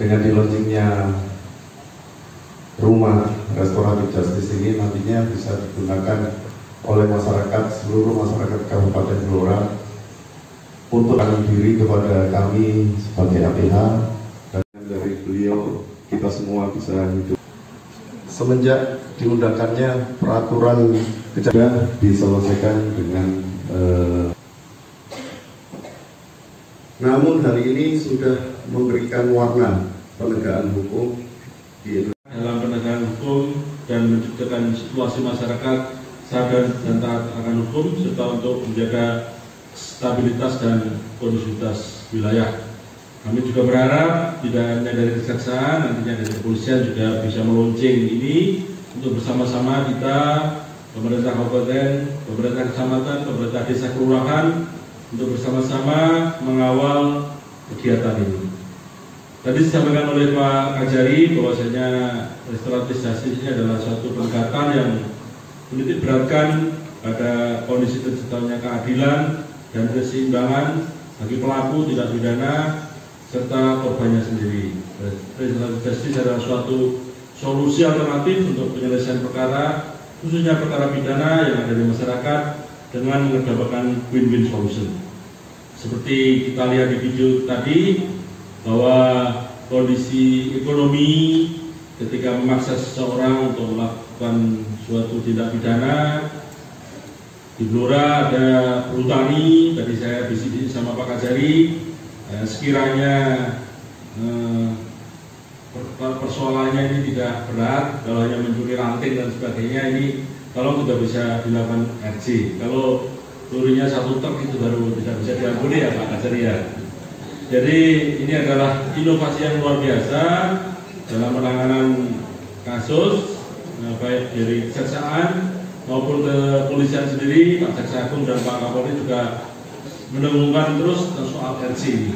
dengan di launchingnya rumah restoratif justice ini nantinya bisa digunakan oleh masyarakat, seluruh masyarakat Kabupaten Blora untuk menahan diri kepada kami sebagai APH, dan dari beliau kita semua bisa hidup. Semenjak diundangkannya peraturan kejaksaan diselesaikan dengan namun hari ini sudah memberikan warna penegakan hukum di Indonesia. Dalam penegakan hukum dan menciptakan situasi masyarakat sadar dan taat akan hukum, serta untuk menjaga stabilitas dan kondusivitas wilayah. Kami juga berharap tidak hanya dari kejaksaan, nantinya dari kepolisian juga bisa meluncing ini untuk bersama-sama kita, pemerintah kabupaten, pemerintah kecamatan, pemerintah desa kelurahan, untuk bersama-sama mengawal kegiatan ini. Tadi disampaikan oleh Pak Kajari bahwasanya restoratif justice ini adalah suatu pendekatan yang menitik beratkan pada kondisi terciptanya keadilan dan keseimbangan bagi pelaku tindak pidana serta korbannya sendiri. Restoratif justice adalah suatu solusi alternatif untuk penyelesaian perkara, khususnya perkara pidana yang ada di masyarakat, dengan mengedepankan win-win solution. Seperti kita lihat di video tadi, bahwa kondisi ekonomi ketika memaksa seseorang untuk melakukan suatu tindak pidana. Di Blora ada perhutani, tadi saya bisik sama Pak Kajari, sekiranya persoalannya ini tidak berat, kalau hanya mencuri ranting dan sebagainya, ini kalau tidak bisa dilakukan RC. Kalau pelurinya 1 truk itu baru tidak bisa diampuni ya Pak Kajari ya. Jadi ini adalah inovasi yang luar biasa dalam penanganan kasus, baik dari kejaksaan maupun kepolisian sendiri. Pak Jaksa Agung dan Pak Kapolri juga menemukan terus soal RC ini.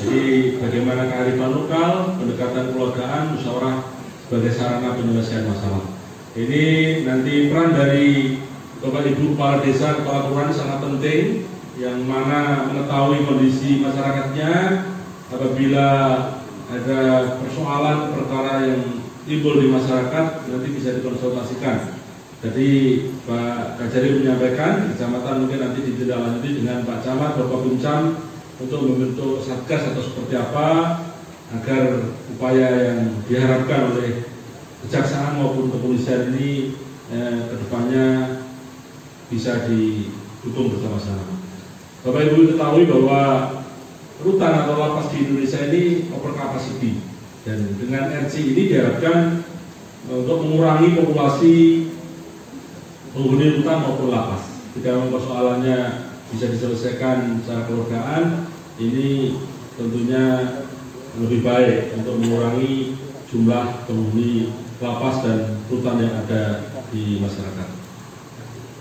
Jadi bagaimana kearifan lokal, pendekatan keluargaan, musyawarah sebagai sarana penyelesaian masalah. Ini nanti peran dari Bapak Ibu kepala desa, kepala kelurahan sangat penting, yang mana mengetahui kondisi masyarakatnya apabila ada persoalan perkara yang timbul di masyarakat, nanti bisa dikonsultasikan. Jadi Pak Kajari menyampaikan kecamatan mungkin nanti ditindaklanjuti dengan Pak Camat, Bapak Bumcam untuk membentuk satgas atau seperti apa agar upaya yang diharapkan oleh kejaksaan maupun kepolisian ini kedepannya bisa didukung bersama-sama. Bapak Ibu ketahui bahwa rutan atau lapas di Indonesia ini over capacity, dan dengan RC ini diharapkan untuk mengurangi populasi penghuni rutan maupun lapas. Jika persoalannya bisa diselesaikan secara kekeluargaan, ini tentunya lebih baik untuk mengurangi jumlah penghuni lapas dan rutan yang ada di masyarakat.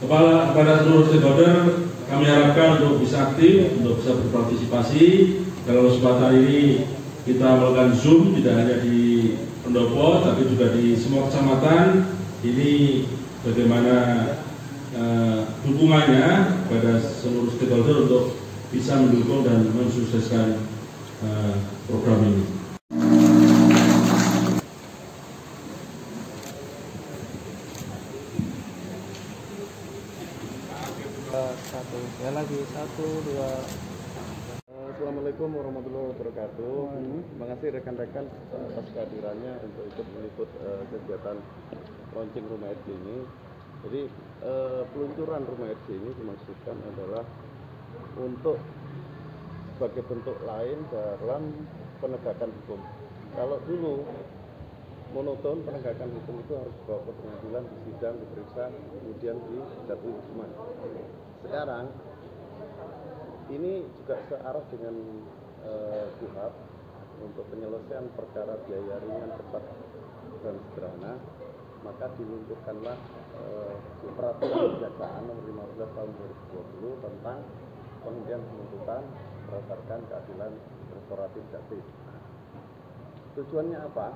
Kepada seluruh stakeholder, kami harapkan untuk bisa aktif, untuk bisa berpartisipasi. Dalam kesempatan ini kita melakukan Zoom, tidak hanya di Pendopo, tapi juga di semua kecamatan. Ini bagaimana dukungannya pada seluruh stakeholder untuk bisa mendukung dan mensukseskan program ini. Lagi 1, 2. Assalamualaikum warahmatullahi wabarakatuh. Terima kasih rekan-rekan atas kehadirannya untuk ikut meliput kegiatan launching rumah RC ini. Jadi peluncuran rumah RC ini dimaksudkan adalah untuk sebagai bentuk lain dalam penegakan hukum. Kalau dulu monoton penegakan hukum itu harus dibawa ke pengadilan, disidang, diperiksa, kemudian dijatuhi hukuman. Sekarang ini juga searah dengan KUHP untuk penyelesaian perkara biaya ringan, cepat dan sederhana. Maka diluncurkanlah peraturan kejaksaan nomor 15 tahun 2020 tentang penghentian penuntutan berdasarkan keadilan restoratif justice. Tujuannya apa?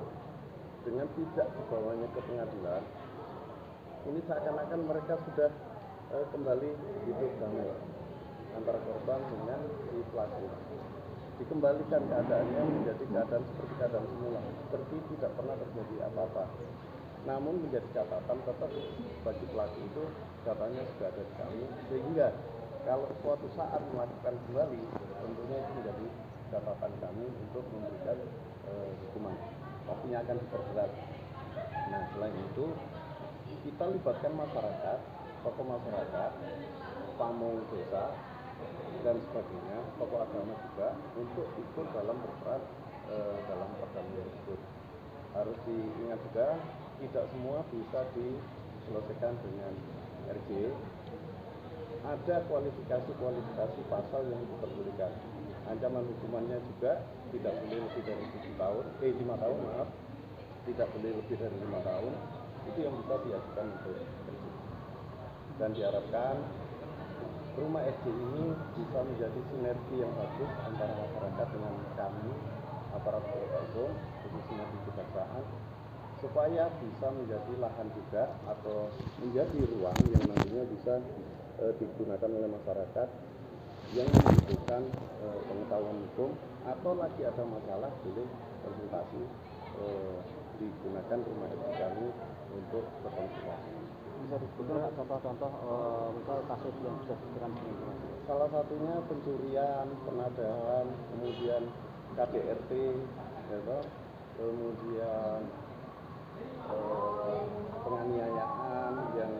Dengan tidak dibawanya ke pengadilan, ini seakan-akan mereka sudah kembali hidup damai antara korban dengan si pelaku. dikembalikan keadaannya menjadi keadaan seperti keadaan semula, seperti tidak pernah terjadi apa-apa. Namun menjadi catatan tetap bagi pelaku itu datanya sudah ada di kami, sehingga kalau suatu saat melakukan kembali tentunya itu menjadi catatan kami untuk memberikan hukuman, pastinya akan diperberat. Nah, selain itu kita libatkan masyarakat, tokoh masyarakat, pamong desa dan sebagainya, tokoh agama juga untuk ikut dalam berperan dalam perdamaian tersebut. Harus diingat juga, tidak semua bisa diselesaikan dengan RJ. Ada kualifikasi pasal yang diperbolehkan. Ancaman hukumannya juga tidak boleh lebih dari 5 tahun, maaf. Tidak boleh lebih dari 5 tahun. Itu yang bisa diajukan untuk RJ. Dan diharapkan rumah RJ ini bisa menjadi sinergi yang bagus antara masyarakat dengan kami, aparat penegak hukum, khususnya di kejaksaan, supaya bisa menjadi lahan juga atau menjadi ruang yang nantinya bisa digunakan oleh masyarakat yang membutuhkan pengetahuan hukum atau lagi ada masalah boleh konsultasi, digunakan rumah RJ kami untuk berkonsultasi. Bisa disebutkan contoh-contoh misal kasus yang sudah diberikan informasi? Salah satunya pencurian, penadahan, kemudian KDRT, ya, kemudian penganiayaan yang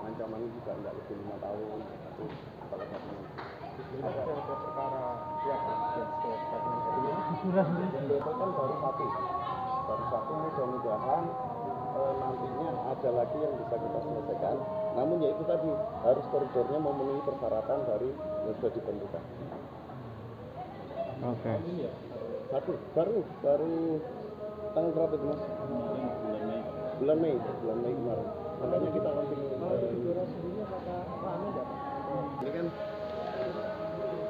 ancamannya juga tidak lebih 5 tahun, itu salah satunya. Ada perkara yang kan baru satu, mudah-mudahan nantinya ada lagi yang bisa kita selesaikan. Namun ya itu tadi, harus koridornya memenuhi persyaratan dari yang sudah ditentukan. Oke. Satu, baru tanggal berapa itu Mas? Bulan Mei kemarin. Makanya kita launching ini kan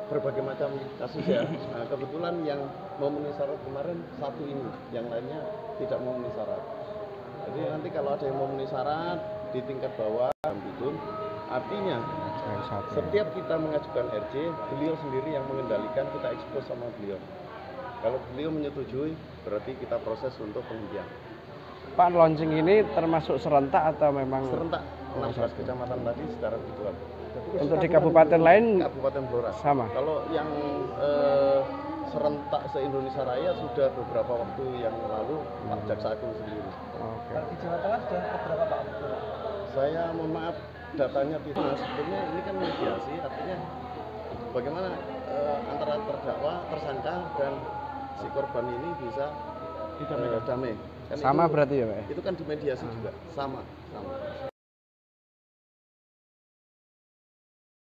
berbagai macam kasus ya. Nah, kebetulan yang memenuhi syarat kemarin satu ini, yang lainnya tidak memenuhi syarat. Jadi nanti kalau ada yang memenuhi syarat di tingkat bawah, itu artinya setiap kita mengajukan RJ, beliau sendiri yang mengendalikan, kita ekspos sama beliau. Kalau beliau menyetujui, berarti kita proses untuk penghentian. Pak, launching ini termasuk serentak atau memang Serentak 16 kecamatan tadi secara virtual. untuk di kabupaten lain Kabupaten Blora sama? Kalau yang serentak se-Indonesia Raya sudah beberapa waktu yang lalu Pak Jaksa Agung sendiri. Oke. Di Jawa Tengah sudah berapa Pak? Saya mohon maaf datanya tidak. Nah, sebetulnya ini kan mediasi, artinya bagaimana antara terdakwa, tersangka dan si korban ini bisa damai. Kan Sama itu, berarti ya Pak? itu kan di mediasi juga sama.